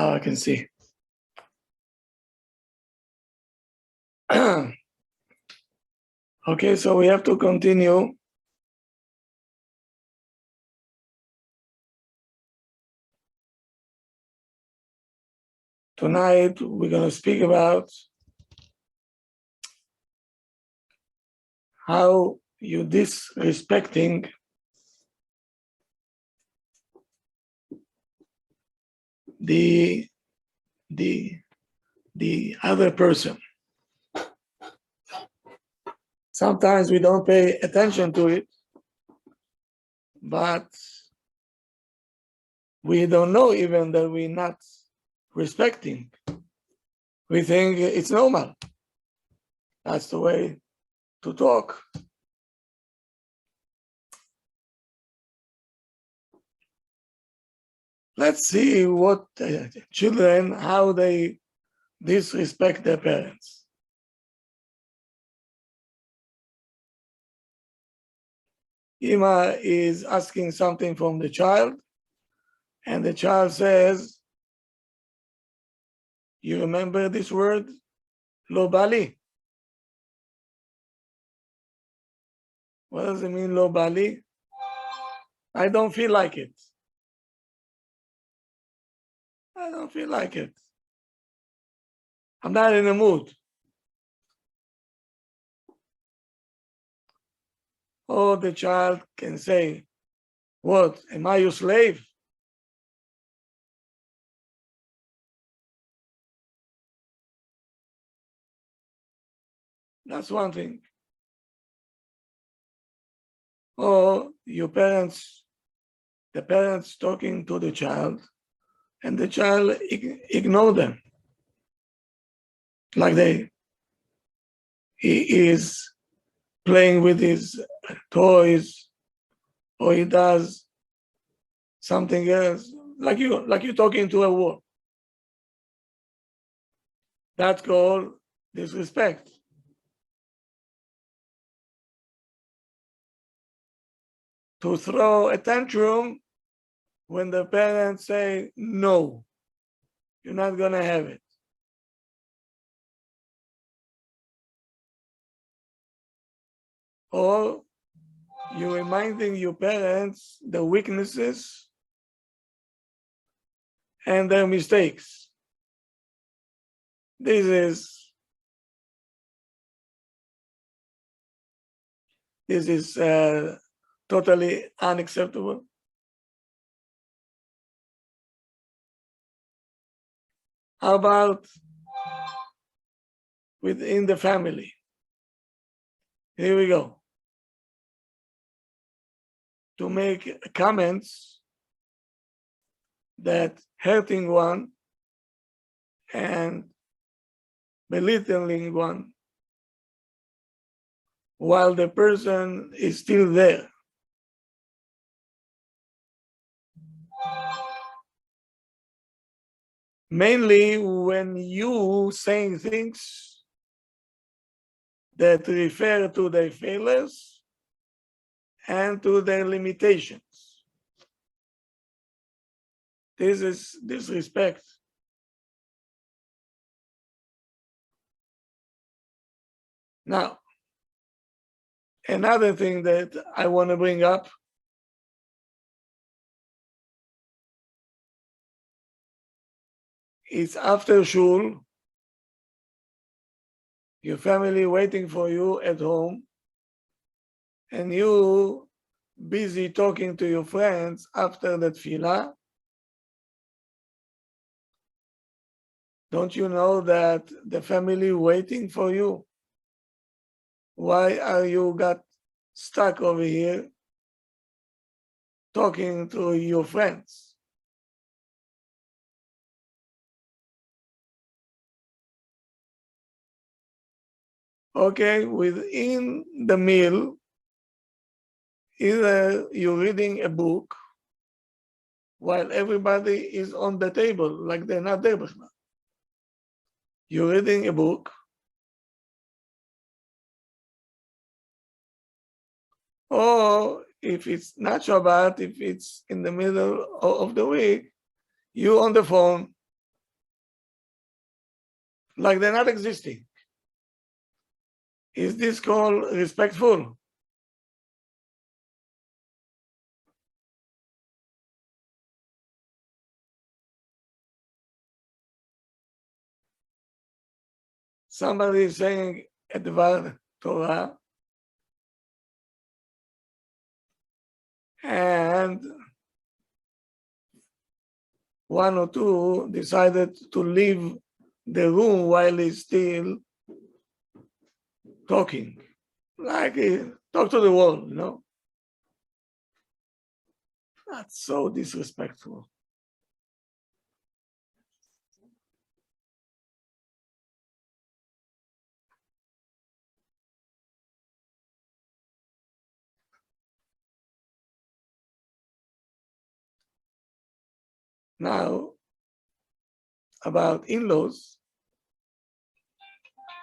Now I can see. Okay, so we have to continue. Tonight, we're going to speak about how you disrespecting the other person. Sometimes we don't pay attention to it, but we don't know even that we're not respecting. We think it's normal. That's the way to talk. Let's see what children, how they disrespect their parents. Ima is asking something from the child, and the child says, you remember this word? Lo bali. What does it mean, lo bali? I don't feel like it. I don't feel like it. I'm not in the mood. Or the child can say, what, am I your slave? That's one thing. Or your parents, the parents talking to the child, and the child ignore them. Like he is playing with his toys, or he does something else, like you're talking to a wall. That's called disrespect. To throw a tantrum when the parents say, no, you're not gonna have it. Or you're reminding your parents the weaknesses and their mistakes. This is totally unacceptable. How about within the family? Here we go. To make comments that hurting one and belittling one while the person is still there. Mainly when you saying things that refer to their failures and to their limitations. This is disrespect. Now, another thing that I want to bring up is after shul, your family waiting for you at home, and you busy talking to your friends after the tefillah. Don't you know that the family waiting for you? Why are you got stuck over here talking to your friends? Okay, within the meal, either you're reading a book while everybody is on the table, like they're not there. You're reading a book, or if it's not Shabbat, if it's in the middle of the week, you're on the phone like they're not existing. Is this called respectful? Somebody is saying at the Torah, and one or two decided to leave the room while he's still talking. Like talk to the wall, you know? That's so disrespectful. Now, about in-laws,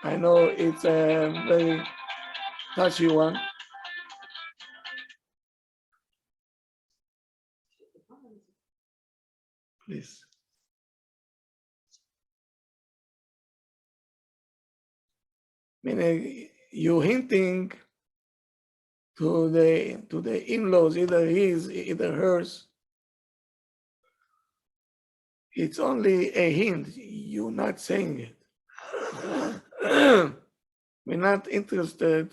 I know it's a very touchy one. Please. Meaning you're hinting to the in-laws, either his, either hers. It's only a hint. You're not saying it. We're not interested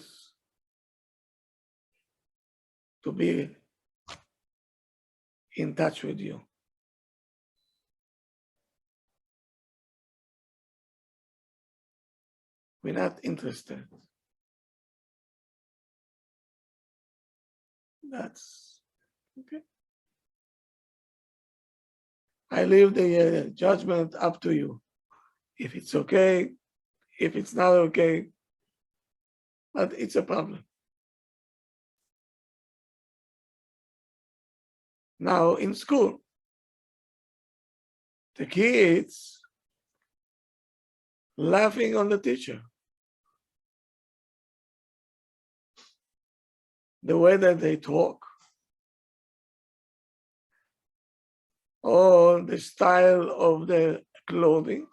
to be in touch with you. We're not interested. That's okay. I leave the judgment up to you. If it's okay, if it's not okay, but it's a problem. Now in school, the kids laughing on the teacher. The way that they talk, or the style of their clothing,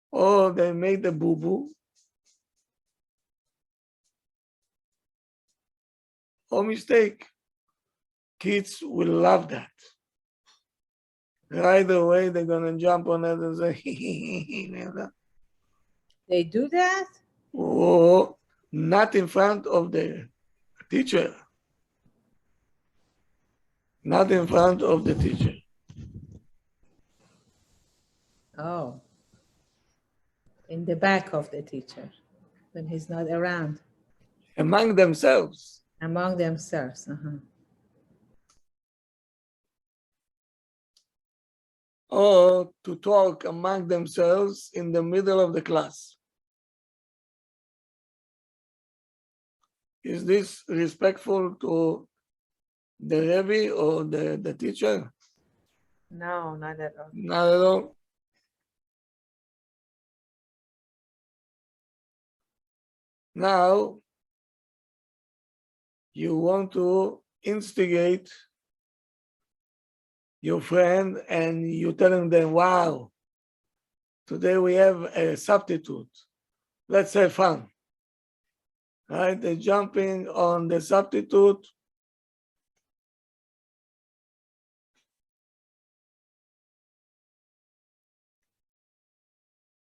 or they made the boo-boo, or mistake. Kids will love that. Right away, they're gonna jump on it and say, They do that? or not in front of the teacher. Not in front of the teacher. Oh. In the back of the teacher, when he's not around. Among themselves. Among themselves. Or to talk among themselves in the middle of the class. Is this respectful to the Rabbi or the teacher? No, not at all. Not at all. Now, you want to instigate your friend and you're telling them, wow, today we have a substitute. Let's have fun. Right? They're jumping on the substitute.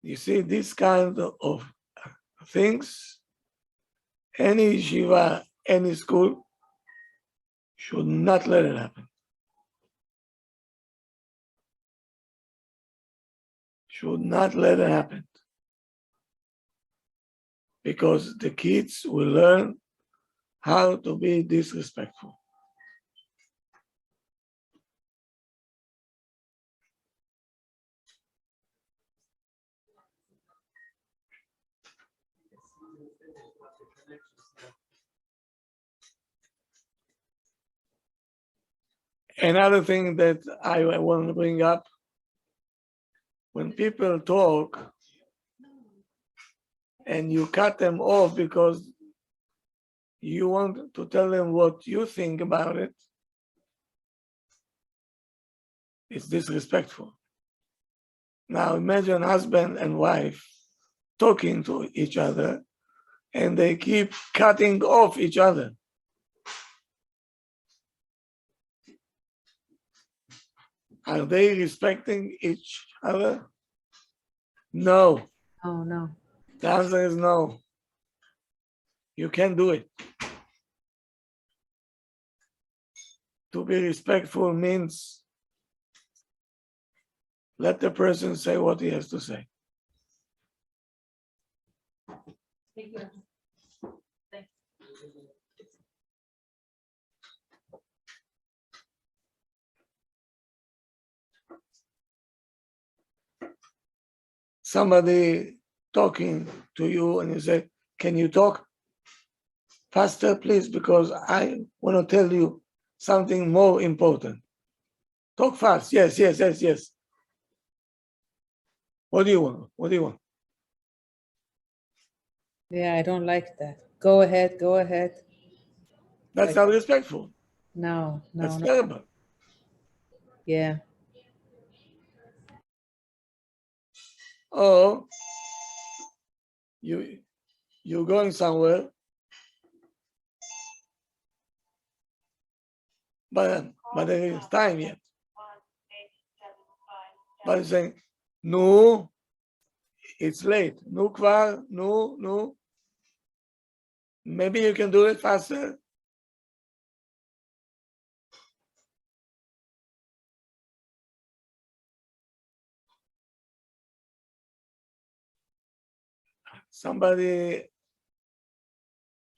You see, this kind of things, any yeshiva, any school should not let it happen. Should not let it happen. Because the kids will learn how to be disrespectful. Another thing that I want to bring up, when people talk and you cut them off because you want to tell them what you think about it, it's disrespectful. Now imagine husband and wife talking to each other and they keep cutting off each other. Are they respecting each other? No. Oh, no. The answer is no. You can't do it. To be respectful means let the person say what he has to say. Somebody talking to you and you say, can you talk faster, please? Because I want to tell you something more important. Talk fast. Yes, yes, yes, yes. What do you want? What do you want? Yeah, I don't like that. Go ahead, go ahead. That's not respectful. No, no, That's no. terrible. Yeah. Or you're going somewhere, but there is time yet. But it's saying, no, it's late. No, kvar, no, no. Maybe you can do it faster. Somebody,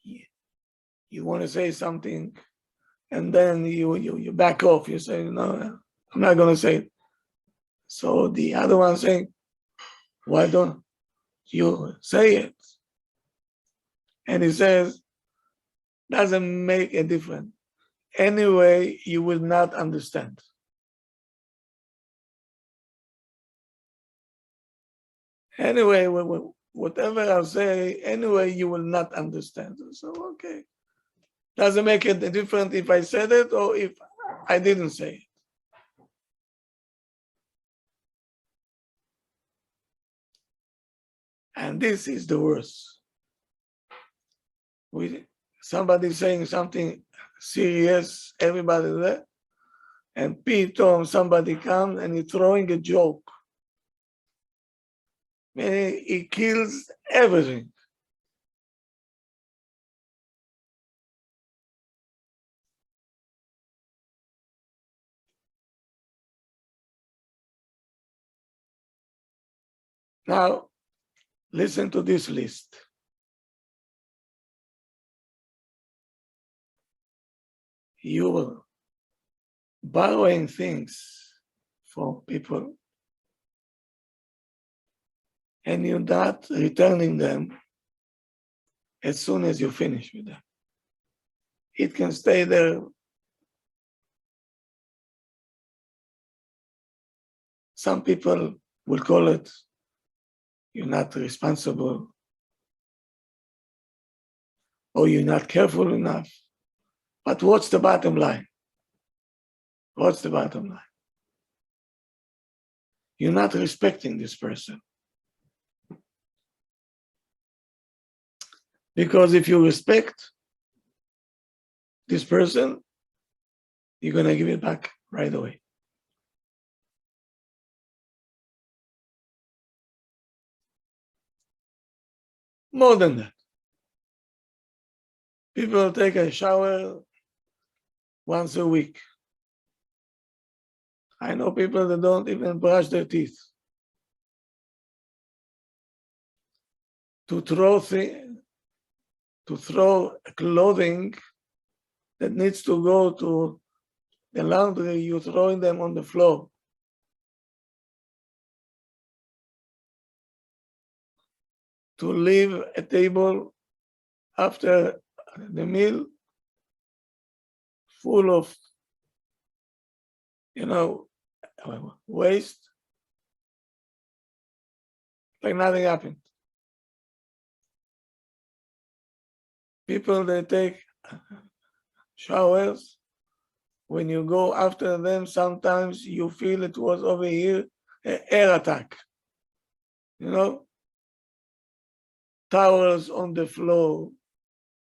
you want to say something, and then you back off. You say, no, I'm not going to say it. So the other one saying, why don't you say it? And he says, doesn't make a difference. Anyway, you will not understand. Anyway, whatever I'll say, anyway, you will not understand. So, okay. Doesn't make a difference if I said it or if I didn't say it. And this is the worst. Somebody saying something serious, everybody there, and Pito, somebody comes and he's throwing a joke. Meaning he kills everything. Now, listen to this list. You are borrowing things from people and you're not returning them as soon as you finish with them. It can stay there. Some people will call it, you're not responsible, or you're not careful enough. But what's the bottom line? What's the bottom line? You're not respecting this person. Because if you respect this person, you're going to give it back right away. More than that. People take a shower once a week. I know people that don't even brush their teeth. To throw clothing that needs to go to the laundry, you're throwing them on the floor. To leave a table after the meal full of, waste, like nothing happened. People, they take showers. When you go after them, sometimes you feel it was over here air attack. You know, towels on the floor,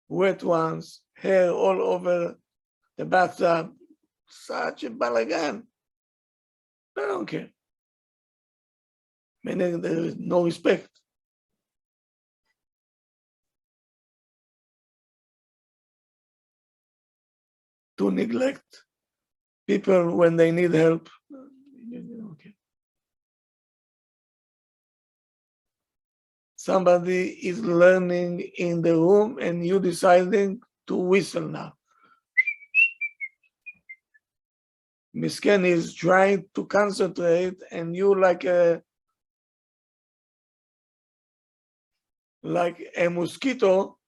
wet ones, hair all over the bathtub. Such a balagan. I don't care. Meaning there is no respect. To neglect people when they need help. Okay. Somebody is learning in the room and you deciding to whistle now. Misken is trying to concentrate and you like a mosquito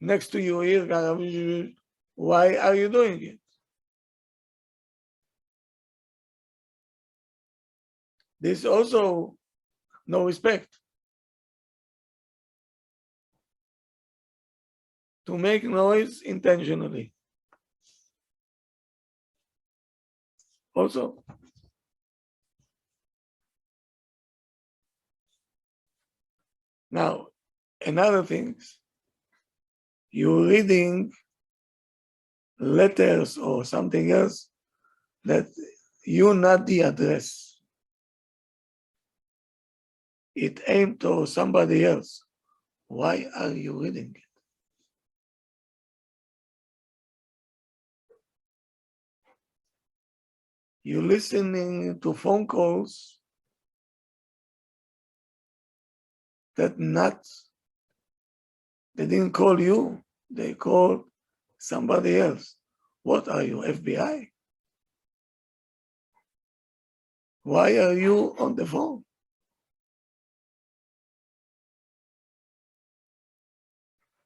next to your ear. Why are you doing it? This also no respect. To make noise intentionally. Also, now, another thing, you're reading letters or something else that you're not the address. It aimed to somebody else. Why are you reading it? You're listening to phone calls that they didn't call you, they called somebody else. What are you, FBI? Why are you on the phone?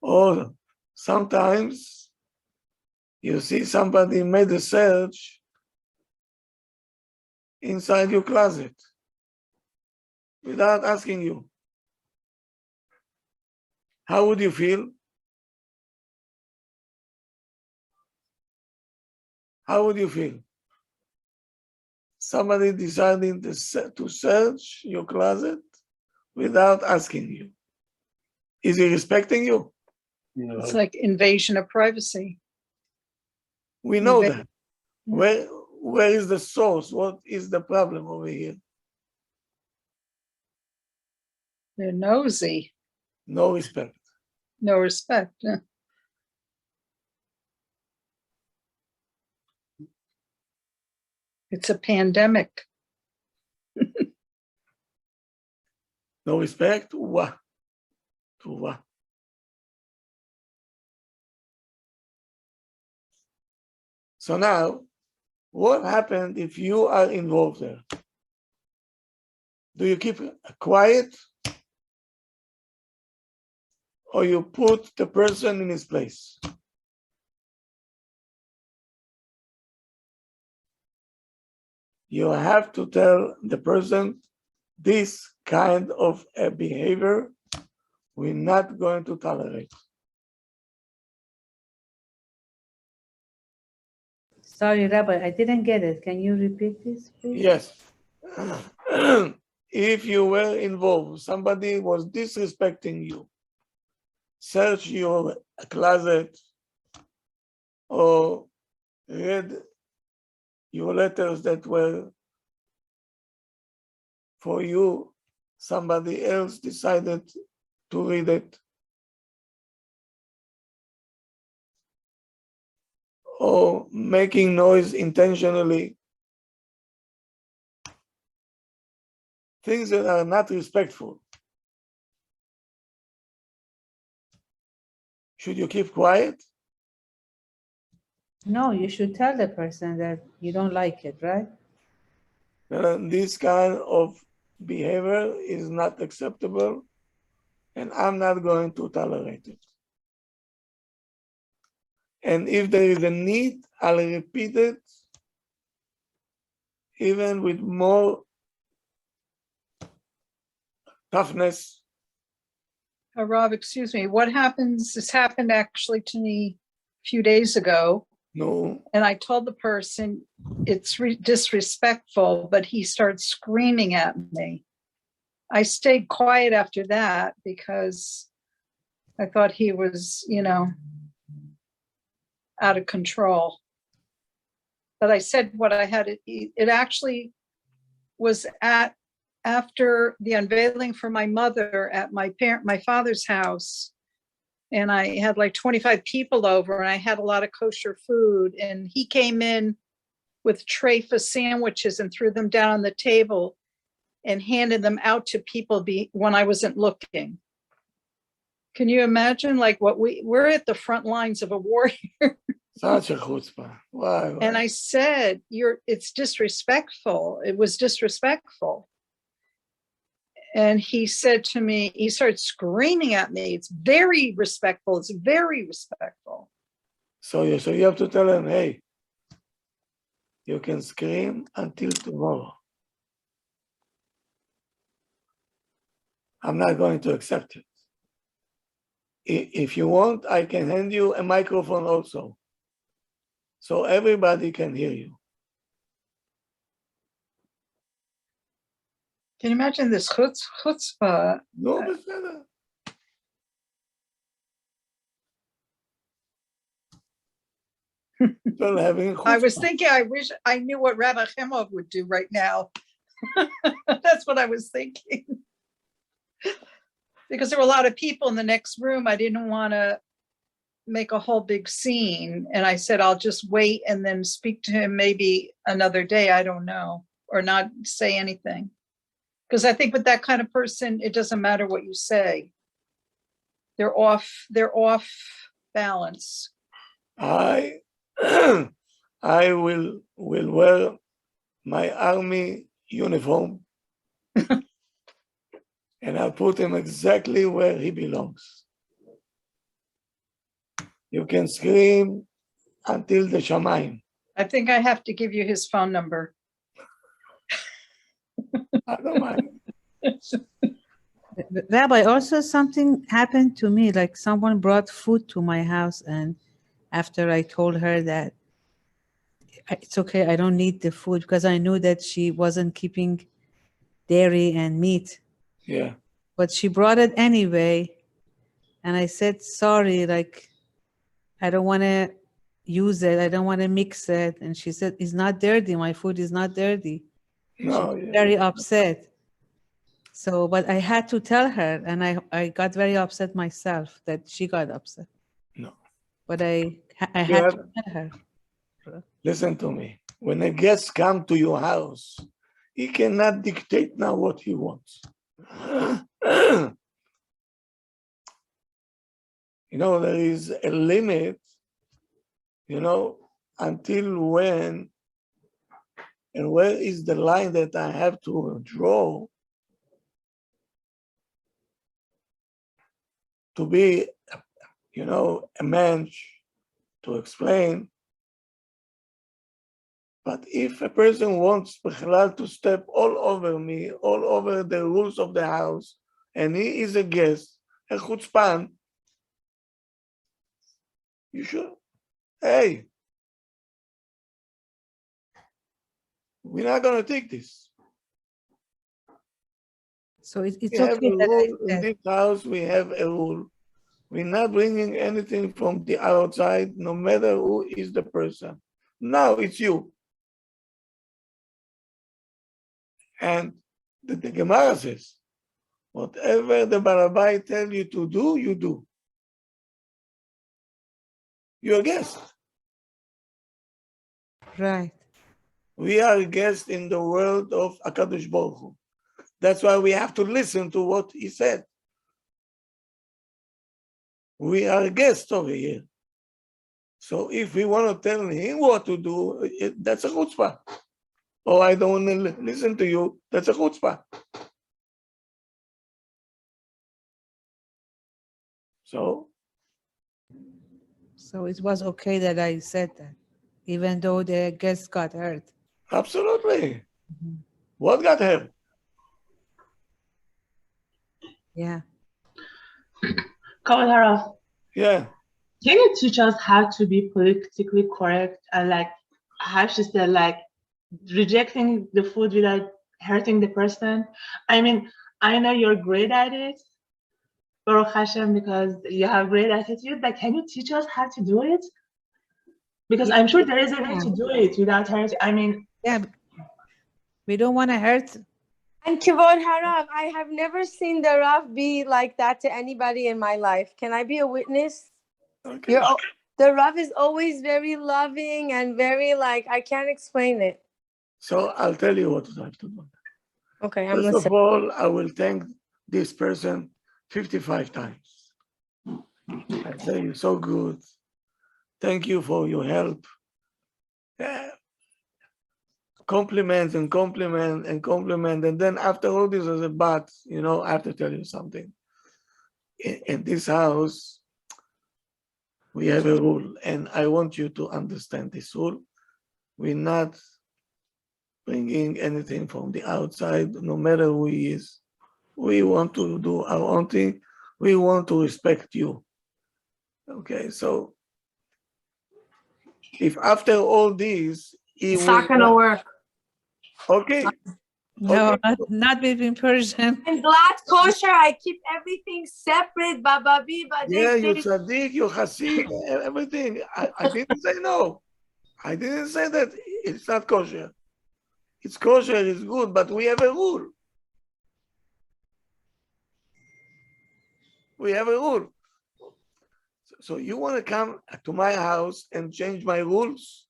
Or sometimes you see somebody made a search inside your closet without asking you. How would you feel? How would you feel? Somebody deciding to search your closet without asking you. Is he respecting you? No. It's like invasion of privacy. We know Inva- that. Where is the source? What is the problem over here? They're nosy, No respect. no respect. Yeah. It's a pandemic. No respect? What? To what? So now, what happened if you are involved there? Do you keep quiet? Or you put the person in his place? You have to tell the person this kind of a behavior we're not going to tolerate. Sorry, Rabbi, I didn't get it. Can you repeat this, please? Yes. If you were involved, somebody was disrespecting you, search your closet or read your letters that were for you, somebody else decided to read it, or making noise intentionally, things that are not respectful. Should you keep quiet? No, you should tell the person that you don't like it, right? This kind of behavior is not acceptable, and I'm not going to tolerate it. And if there is a need, I'll repeat it, even with more toughness. Rob, excuse me, what happens, this happened actually to me a few days ago. No. And I told the person it's disrespectful, but he started screaming at me. I stayed quiet after that because I thought he was, out of control. But I said what I had. It actually was after the unveiling for my mother at my father's house. And I had like 25 people over and I had a lot of kosher food. And he came in with a tray for sandwiches and threw them down on the table and handed them out to people when I wasn't looking. Can you imagine like what we're at the front lines of a war here? Such a chutzpah. Why? And I said, it's disrespectful. It was disrespectful. And he said to me, he started screaming at me. It's very respectful. It's very respectful. So you have to tell him, hey, you can scream until tomorrow. I'm not going to accept it. If you want, I can hand you a microphone also, so everybody can hear you. Can you imagine this chutzpah? No, בסדר. Still having I was chutzpah. thinking, I wish I knew what Rabbi Haimoff would do right now. That's what I was thinking. Because there were a lot of people in the next room. I didn't want to make a whole big scene. And I said, I'll just wait and then speak to him maybe another day. I don't know, or not say anything. Because I think with that kind of person, it doesn't matter what you say. They're off balance. I will wear my army uniform and I'll put him exactly where he belongs. You can scream until the shamayim. I think I have to give you his phone number. I don't mind. Rabbi, also something happened to me, like someone brought food to my house, and after I told her that it's okay, I don't need the food, because I knew that she wasn't keeping dairy and meat. Yeah. But she brought it anyway, and I said, sorry, like, I don't want to use it, I don't want to mix it. And she said, it's not dirty, my food is not dirty. No, She was yeah. very upset. So, but I had to tell her, and I got very upset myself that she got upset. No. But I had Yeah. to tell her. Listen to me. When a guest comes to your house, he cannot dictate now what he wants. There is a limit, until when and where is the line that I have to draw to be, a man to explain. But if a person wants to step all over me, all over the rules of the house, and he is a guest, a chutzpan, you should, hey, we're not going to take this. So it's We have okay a that I rule in said, this house, we have a rule. We're not bringing anything from the outside, no matter who is the person. Now it's you. And the Gemara says, whatever the Rabbi tell you to do, you do. You're a guest. right. We are a guest in the world of HaKadosh Baruch Hu. That's why we have to listen to what he said. We are a guest over here. So if we want to tell him what to do, that's a chutzpah. Or I don't want to listen to you, that's a chutzpah. So it was okay that I said that, even though the guest got hurt. absolutely. Mhm. What got him? Yeah. Kol Harav. Yeah. Can you teach us how to be politically correct and like how she said, like rejecting the food without hurting the person? I mean, I know you're great at it, Baruch Hashem, because you have great attitude. But can you teach us how to do it? Because Yeah, I'm sure there is a way to do it without hurting. I mean, yeah, we don't want to hurt. And Kivod Harav, I have never seen the Rav be like that to anybody in my life. Can I be a witness? Okay. The Rav is always very loving and very like, I can't explain it. So I'll tell you what I have to do. Okay, I'm First of listening. all, I will thank this person 55 times. I say you're so good. Thank you for your help. Compliment and compliment and compliment. And then after all this is a but, I have to tell you something. In this house, we have a rule, and I want you to understand this rule. We're not bringing anything from the outside, no matter who he is. We want to do our own thing. We want to respect you. Okay, so if after all this, he It's will not gonna work. Okay. No, Okay. not between Persian. In Glatt kosher, I keep everything separate. Bababi, Yeah, you tzaddik, you hasid, everything. I didn't say no. I didn't say that it's not kosher. It's kosher, it's good, but we have a rule. We have a rule. So you want to come to my house and change my rules?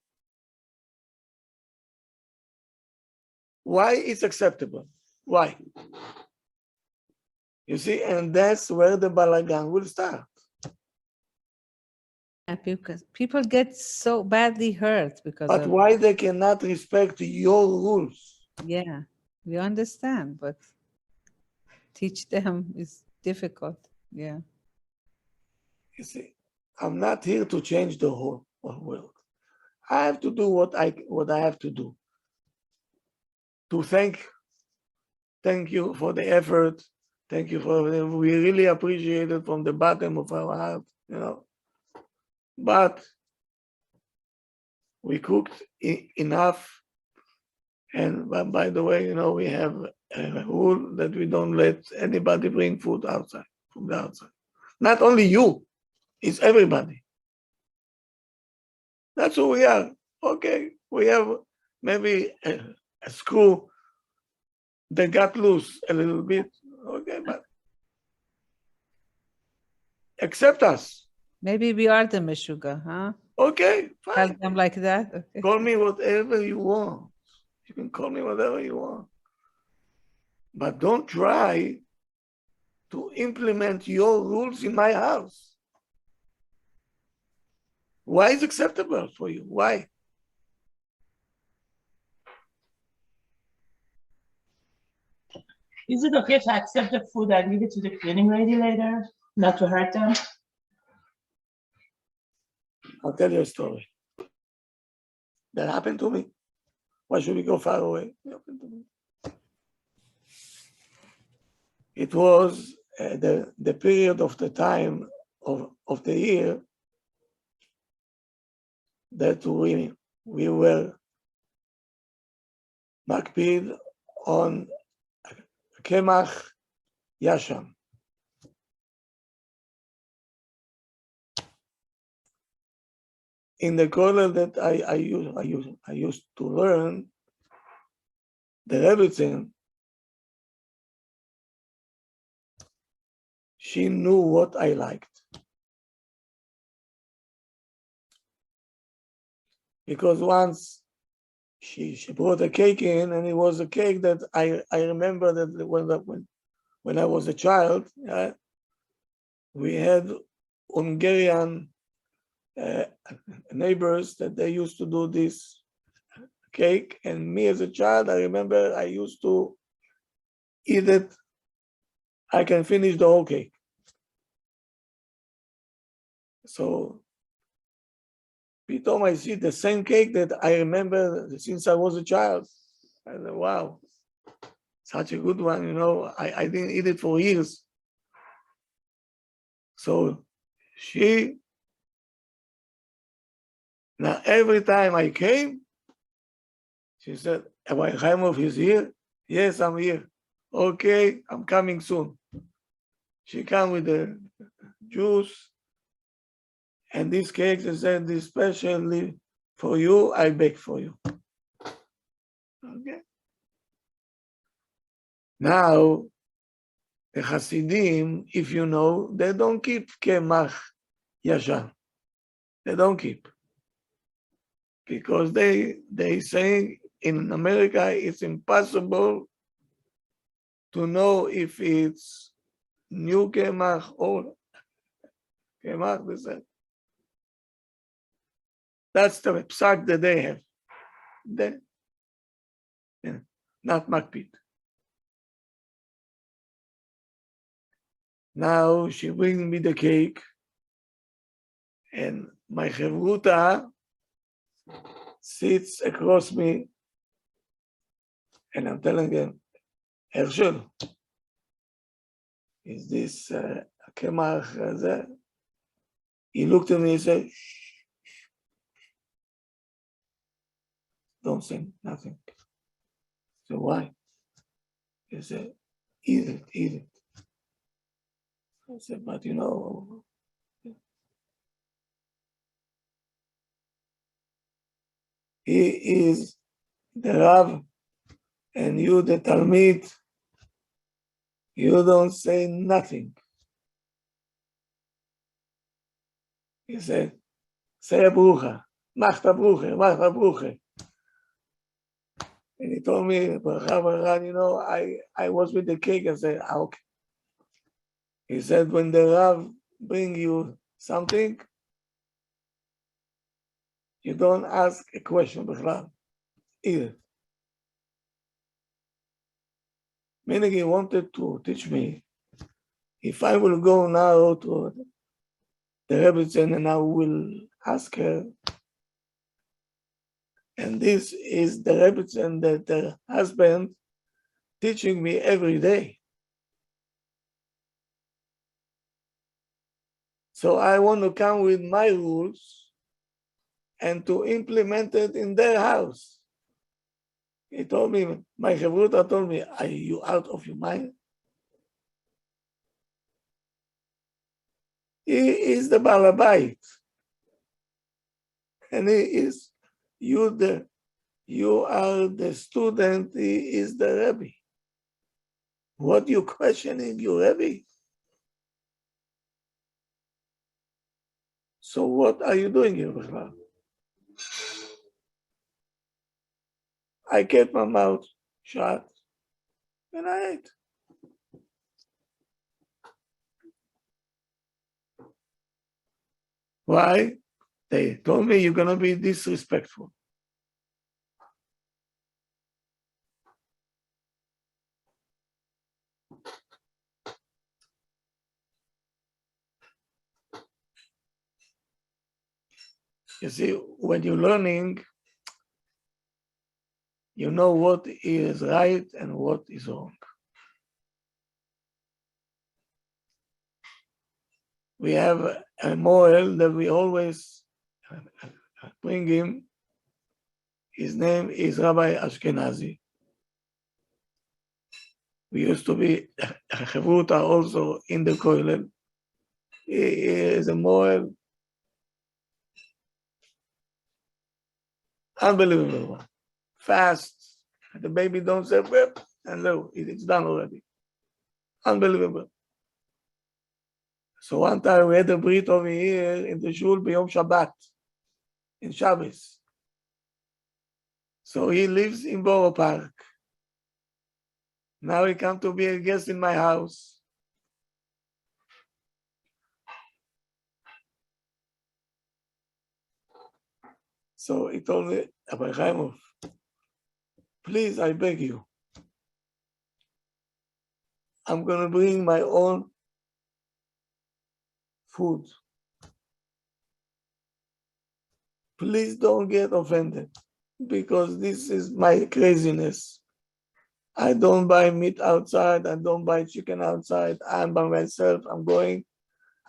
Why it's acceptable? Why? You see, and that's where the balagan will start. And people get so badly hurt because But of, why they cannot respect your rules? yeah, we understand, but teach them is difficult. Yeah. You see, I'm not here to change the whole world. I have to do what I have to do. To thank you for the effort. Thank you we really appreciate it from the bottom of our heart, But we cooked enough. And by the way, we have a rule that we don't let anybody bring food from the outside. Not only you, it's everybody. That's who we are. Okay, we have maybe a screw that got loose a little bit. Okay, but accept us. Maybe we are the Meshuga, huh? Okay, Tell fine. them like that. Okay. Call me whatever you want. You can call me whatever you want. But don't try to implement your rules in my house. Why is acceptable for you? Why? is it okay to accept the food and give it to the cleaning lady later, not to hurt them? I'll tell you a story. That happened to me. Why should we go far away? It happened to me. It was the period of the time of the year that we were makpid on kemach yasham. In the kollel that I used to learn, the Rebbitzin, she knew what I liked. Because once she brought a cake in, and it was a cake that I remember that when I was a child, we had Hungarian neighbors that they used to do this cake, and me as a child, I remember I used to eat it. I can finish the whole cake. So Pitom, I see the same cake that I remember since I was a child. I said, wow, such a good one, I didn't eat it for years. So she Now, every time I came, she said, Rabbi Haimoff is here? Yes, I'm here. Okay, I'm coming soon. She come with the juice and this cake. She said, this specially for you, I bake for you. Okay. Now, the Hasidim, if you know, they don't keep kemach yashan. They don't keep. Because they say in America it's impossible to know if it's new kemach or kemach. They said. That's the psak that they have. They, not makpid. Now she brings me the cake, and my chavruta sits across me, and I'm telling him, Hershel, is this kemach? He looked at me and said, shh, don't say nothing. So why? He said, eat it, eat it. I said, but you know, he is the Rav and you the Talmid. You don't say nothing. He said, say a brucha. Mach ta brucha, mach ta brucha. And he told me, you know, I was with the cake. I said, okay. He said, when the Rav bring you something, you don't ask a question, B'chlal. Eat it. Meaning he wanted to teach me, if I will go now to the Rebbetzin and I will ask her, and this is the Rebbetzin that the husband teaching me every day. So I want to come with my rules and to implement it in their house. He told me, my chavruta told me, are you out of your mind? He is the balabait. And he is, you are the student, he is the Rabbi. What you questioning your Rabbi? So what are you doing here, B'chlal? I kept my mouth shut and I ate. Why? They told me you're going to be disrespectful. You see, when you're learning, you know what is right and what is wrong. We have a moel that we always bring him. His name is Rabbi Ashkenazi. We used to be a chavruta also in the koilel. He is a moel. Unbelievable. Fast. The baby don't say, whip, and lo, it's done already. Unbelievable. So one time we had a brit over here in the shul b'yom Shabbat, in Shabbos. So he lives in Borough Park. Now he come to be a guest in my house. So he told me, Rabbi Haimoff, please, I beg you. I'm going to bring my own food. Please don't get offended because this is my craziness. I don't buy meat outside. I don't buy chicken outside. I'm by myself. I'm going.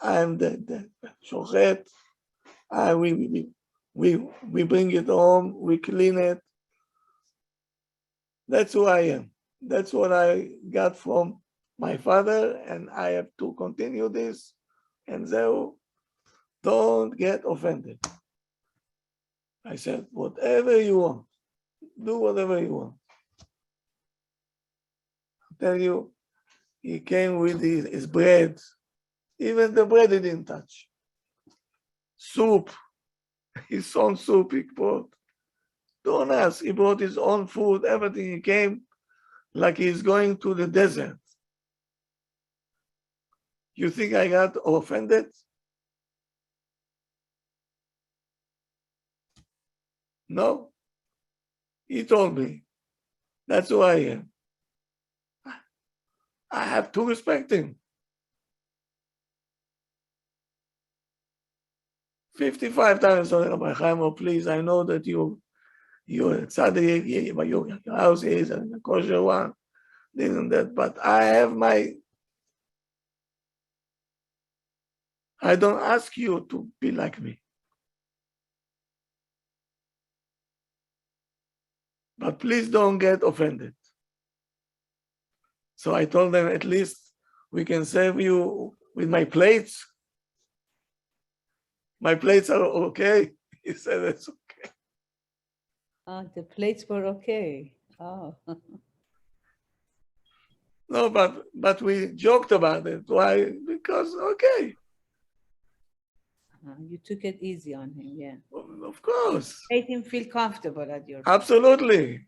I'm the shochet. We bring it home, we clean it. That's who I am. That's what I got from my father, and I have to continue this. And so don't get offended. I said, whatever you want, do whatever you want. I tell you, he came with his bread. Even the bread he didn't touch. Soup, his own soup he brought. Don't ask, he brought his own food, everything. He came like he's going to the desert. You think I got offended? No. He told me, that's who I am. I have to respect him. 55 times, Rabbi Haimoff, please, I know that you're tzaddik, but your house is a kosher one, this and that, but I don't ask you to be like me. But please don't get offended. So I told them, at least we can serve you with my plates. My plates are okay. He said, it's okay. Oh, the plates were okay. Oh, No, but we joked about it. Why? Because, okay, you took it easy on him, yeah. of course, Made him feel comfortable at your absolutely.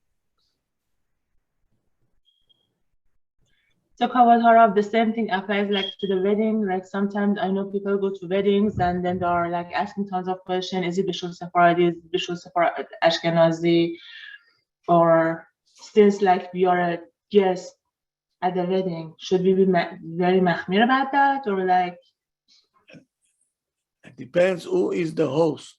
So Kavod Harav, the same thing applies like to the wedding. Like sometimes I know people go to weddings and then they are like asking tons of questions. Is it Bishul Sephardi? Is it Bishul Sephardi Ashkenazi? Or since like we are a guest at the wedding, should we be very machmir about that? Or like? It depends who is the host.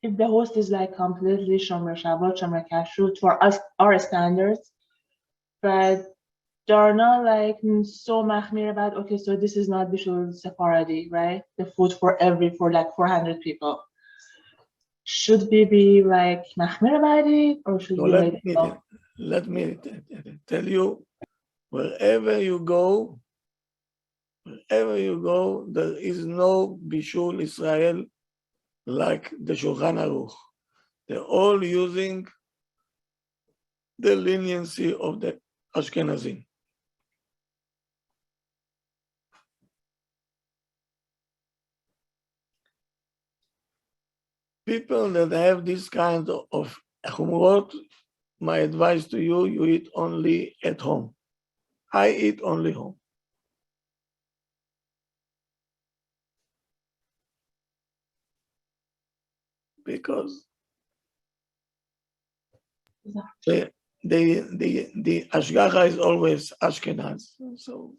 If the host is like completely Shomer Shabbat, Shomer Kashrut for us, our standards, but they're not like so machmir about, okay, so this is not Bishul Sephardi, right? The food for like 400 people. Should we be like machmir about it, or should So we let it go? let me tell you, wherever you go, there is no Bishul Israel like the Shulchan Aruch. They're all using the leniency of the Ashkenazim. People that have this kind of chumrot, my advice to you, you eat only at home. I eat only home. Because the Ashgacha is always Ashkenaz. So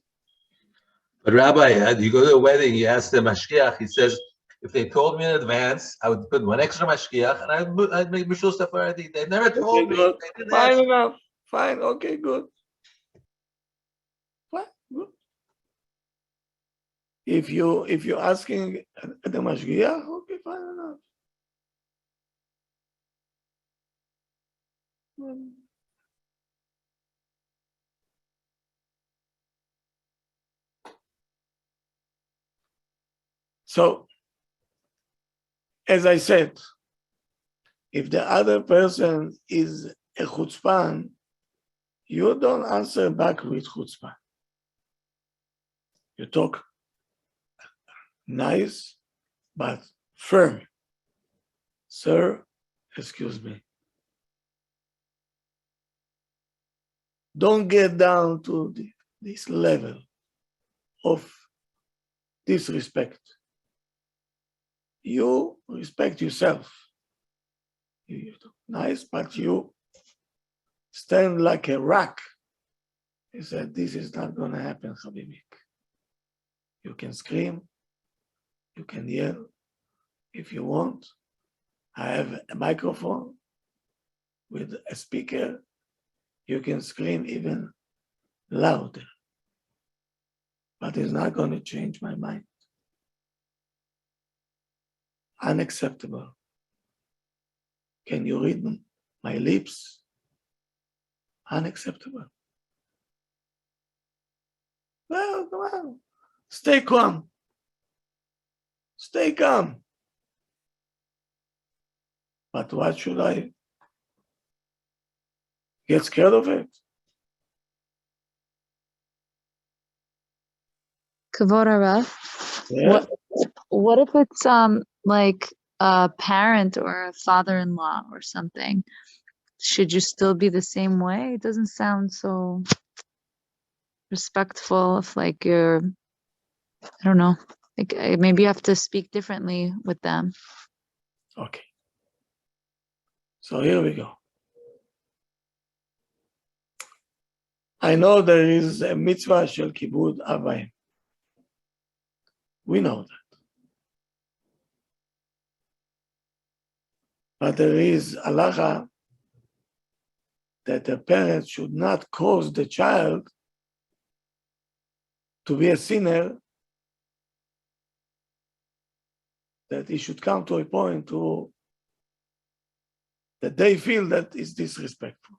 But Rabbi, you go to a wedding, you ask the mashgiach, he says, if they told me in advance, I would put one extra mashgiach and I'd make Bishul Sephardi. They never told me. good. They didn't Fine ask. enough. Fine. Okay, good. Fine, good. If you're asking the mashgiach, okay, fine enough. So, as I said, if the other person is a chutzpan, you don't answer back with chutzpan. You talk nice, but firm. Sir, excuse me. Don't get down to this level of disrespect. You respect yourself. You talk nice, but you stand like a rock. He said, this is not going to happen, Habibik. You can scream, you can yell if you want. I have a microphone with a speaker. You can scream even louder. But it's not going to change my mind. Unacceptable. Can you read my lips? Unacceptable. Well, come on. Stay calm. Stay calm. But what should I get scared of it? Kavod Harav, Yeah. what if it's like a parent or a father-in-law or something? Should you still be the same way? It doesn't sound so respectful if like you're, I don't know, like maybe you have to speak differently with them. Okay. So here we go. I know there is a mitzvah shel kibud avayim. We know that. But there is halacha that the parent should not cause the child to be a sinner, that he should come to a point that they feel that is disrespectful.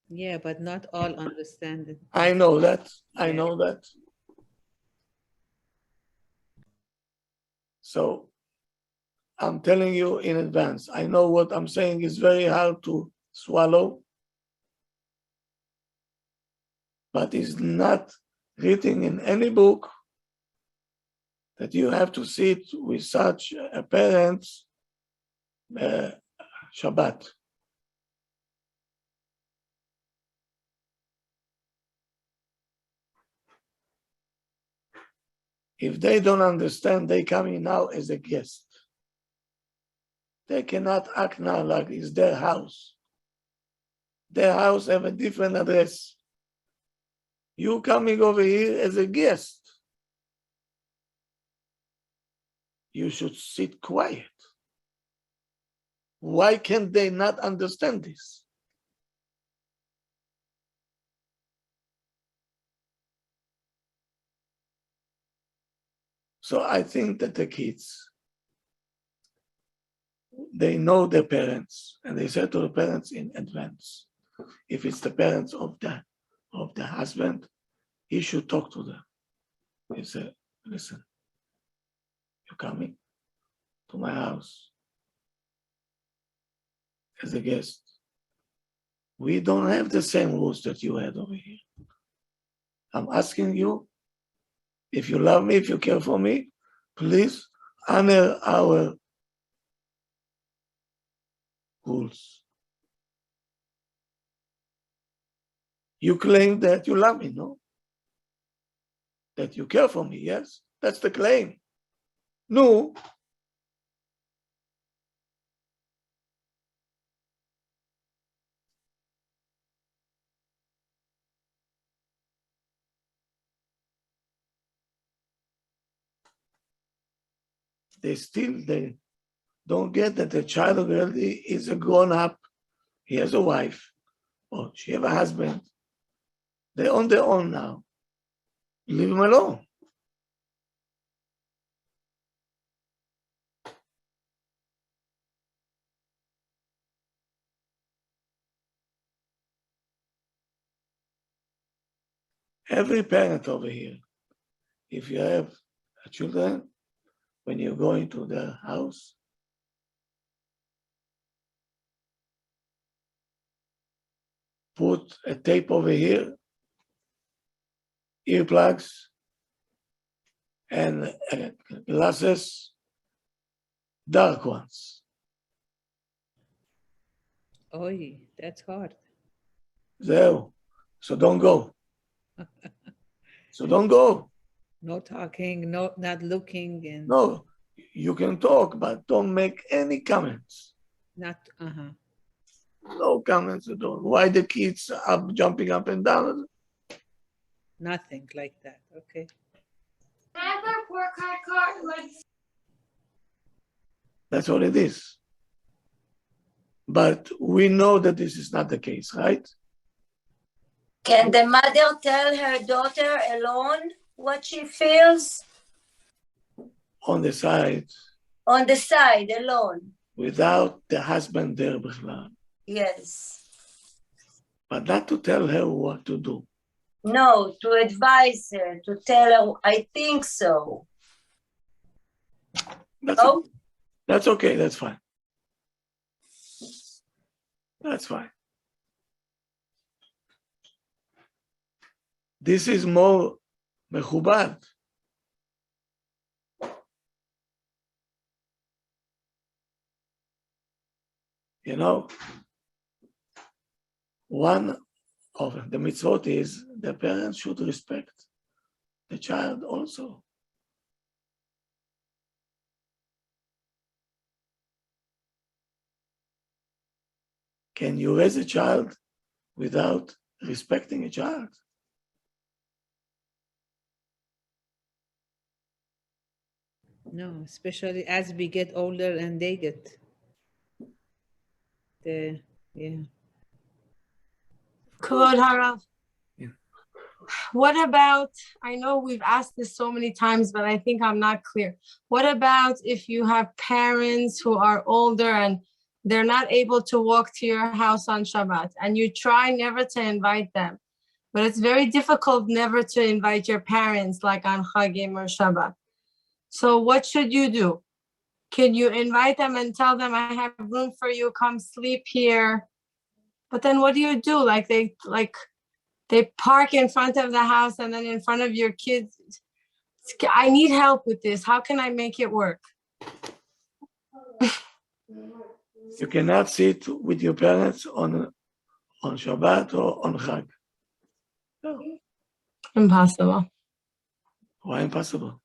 Yeah, but not all understand it. I know that. I Yeah. know that. So I'm telling you in advance. I know what I'm saying is very hard to swallow, but it's not written in any book that you have to sit with such a parent's Shabbat. If they don't understand, they come in now as a guest. They cannot act now like it's their house. Their house have a different address. You coming over here as a guest. You should sit quiet. Why can't they not understand this? So I think that the kids, they know their parents, and they say to the parents in advance, if it's the parents of the husband, he should talk to them. He said, listen, you're coming to my house as a guest. We don't have the same rules that you had over here. I'm asking you, if you love me, if you care for me, please honor our rules. You claim that you love me, no? That you care for me, yes? That's the claim. No. They don't get that the child already is a grown up. He has a wife, or she have a husband. They're on their own now. Leave them alone. Every parent over here, if you have children, when you go into their house, put a tape over here, earplugs, and glasses, dark ones. Oy, that's hard. Zero. So don't go. So don't go. No talking, no, not looking, and No, you can talk, but don't make any comments. not, No comments at all. Why the kids are jumping up and down? nothing like that. Okay. That's what it is. But we know that this is not the case, right? Can the mother tell her daughter alone what she feels? on the side On the side, alone. without the husband there בכלל. Yes. But not to tell her what to do. No, to advise her, to tell her, I think so. That's, Oh, that's okay, that's fine. That's fine. This is more מכובד. You know, one of the mitzvot is the parents should respect the child also. Can you raise a child without respecting a child? No, especially as we get older and they get yeah. Kavod Harav. Yeah. What about, I know we've asked this so many times, but I think I'm not clear. What about if you have parents who are older and they're not able to walk to your house on Shabbat and you try never to invite them, but it's very difficult never to invite your parents like on Chagim or Shabbat. So what should you do? Can you invite them and tell them, I have room for you, come sleep here? But then what do you do? Like they park in front of the house and then in front of your kids. I need help with this. How can I make it work? You cannot sit with your parents on Shabbat or on Chag. No. Impossible. Why impossible?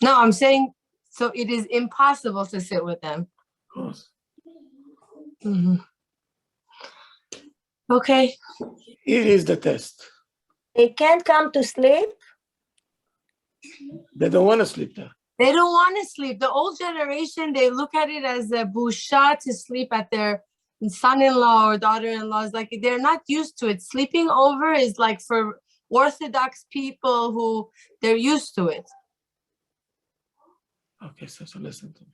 No, I'm saying, so it is impossible to sit with them. Of course. Mhm. Okay. Here is the test. they can't come to sleep? They don't want to sleep there. They don't want to sleep. The old generation, they look at it as a busha to sleep at their son-in-law or daughter-in-law. It's like they're not used to it. Sleeping over is like for Orthodox people who they're used to it. Okay, so listen to me.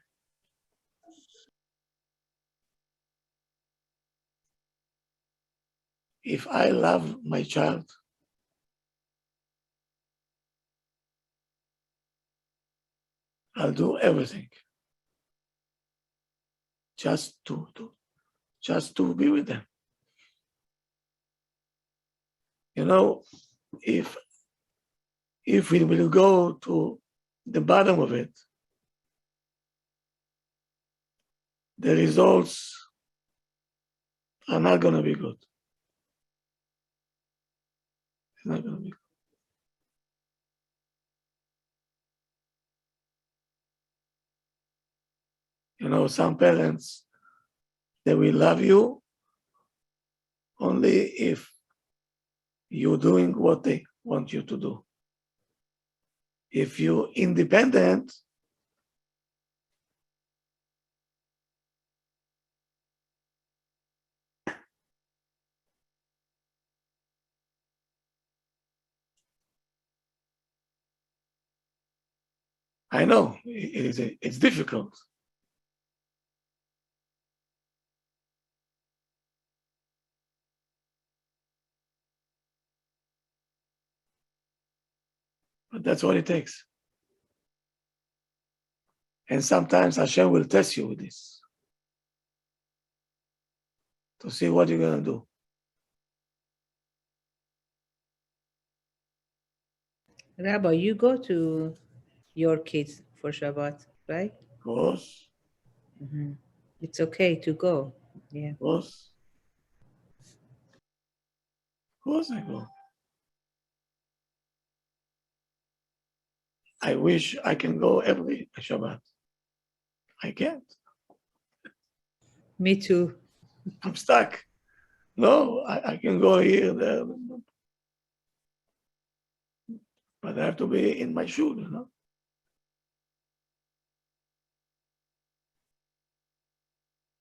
If I love my child, I'll do everything just to be with them. You know, if we will go to the bottom of it, the results are not going to be good. It's not going to be good. You know, some parents, they will love you only if you're doing what they want you to do. If you're independent, I know it's difficult. But that's what it takes. And sometimes Hashem will test you with this to see what you're going to do. Rabbi, you go to your kids for Shabbat, right? Of course, Mhm. It's okay to go. Yeah. of course. Of course I go. I wish I can go every Shabbat. I can't. Me too. I'm stuck. No, I can go here, there. But I have to be in my shul, you know.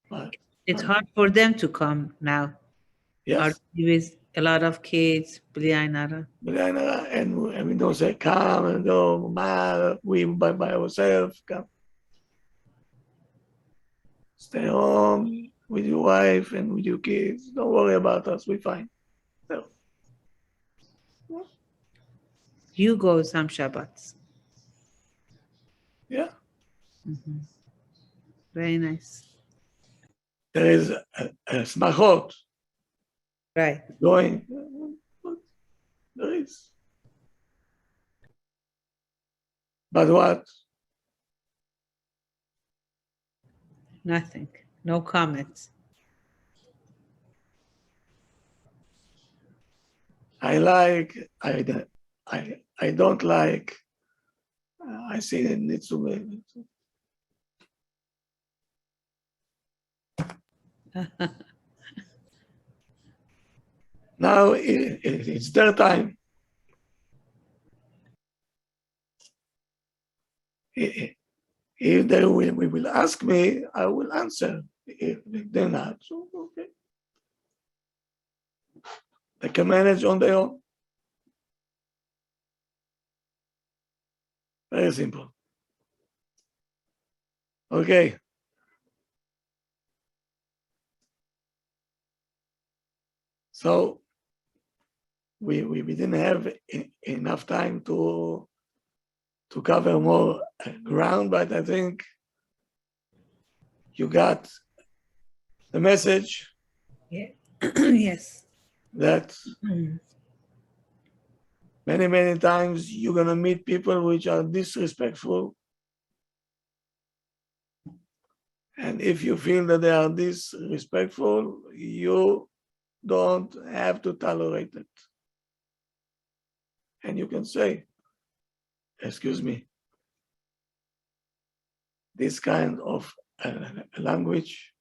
But It's hard for them to come now. yes, With A lot of kids, bli ayin hara. And we don't say, come and go, ma, we by ourselves, come. Stay home with your wife and with your kids. Don't worry about us, we're fine. So, You go some Shabbats. yeah, Mhm. Very nice. there is a smachot Right. going. There is. But what? Nothing. No comments. I don't like. I see it needs to be. Now it's their time. If they will ask me, I will answer. If they're not, so okay. They can manage on their own. Very simple. Okay. So we didn't have enough time to cover more ground, but I think you got the message Yeah. Yes. that Mm. many times you're gonna meet people which are disrespectful. And if you feel that they are disrespectful, you don't have to tolerate it. And you can say, excuse me, this kind of language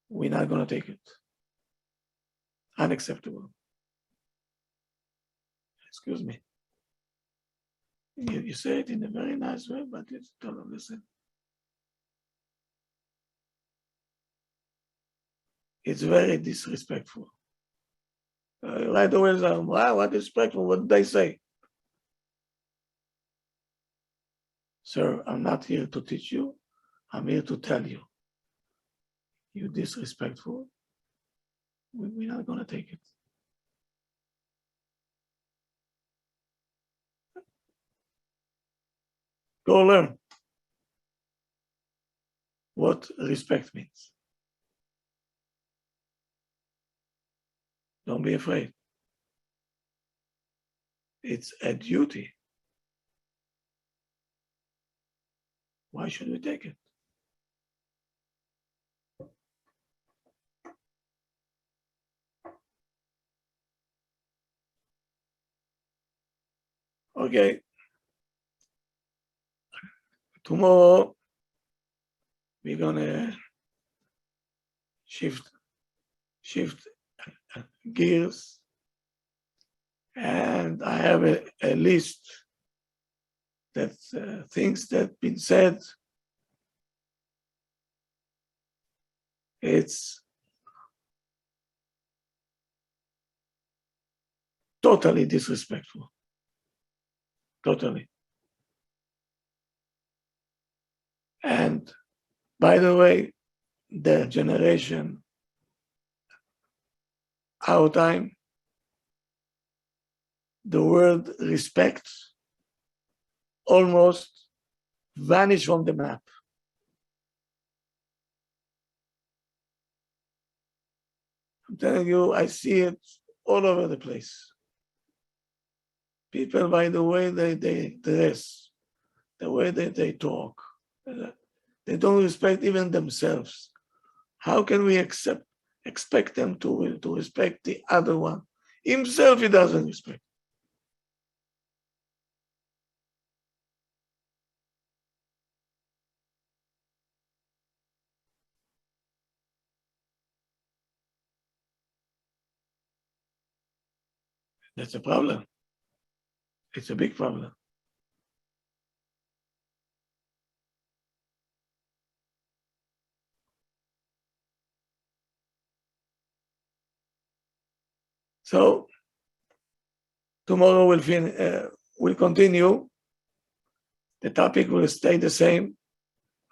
we're not going to take it. Unacceptable. Excuse me. You say it in a very nice way, but it's don't listen. It's very disrespectful. Right away, wow, what disrespectful? What did they say? Sir, I'm not here to teach you. I'm here to tell you. You're disrespectful. We're not going to take it. Go learn what respect means. Don't be afraid. It's a duty. Why should we take it? Okay. Tomorrow, we're gonna shift gears, and I have a list that things that been said. It's totally disrespectful. Totally. And by the way, the generation, our time, the word respect almost vanished from the map. I'm telling you, I see it all over the place. People, by the way they dress, the way that they talk, they don't respect even themselves. How can we expect them to respect the other one? Himself, he doesn't respect. That's a problem. It's a big problem. So tomorrow we'll continue. The topic will stay the same.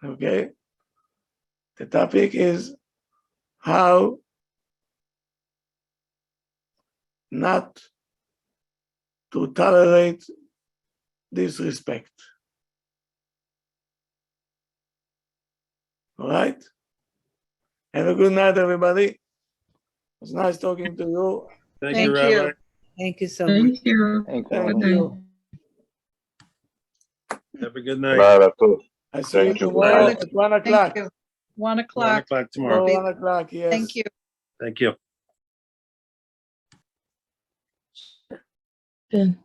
Okay. The topic is how not to tolerate disrespect. All right? Have a good night, everybody. It was nice talking to you. Thank you, Thank you. Rabbi. Thank you so much. Thank you. Thank Good you. Have a good Good night. night, Artur. I see you Thank you. tomorrow Thank at 1 o'clock. Thank you. 1 1 o'clock. o'clock tomorrow. Be- 1 o'clock, yes. Thank you. Thank you. Good.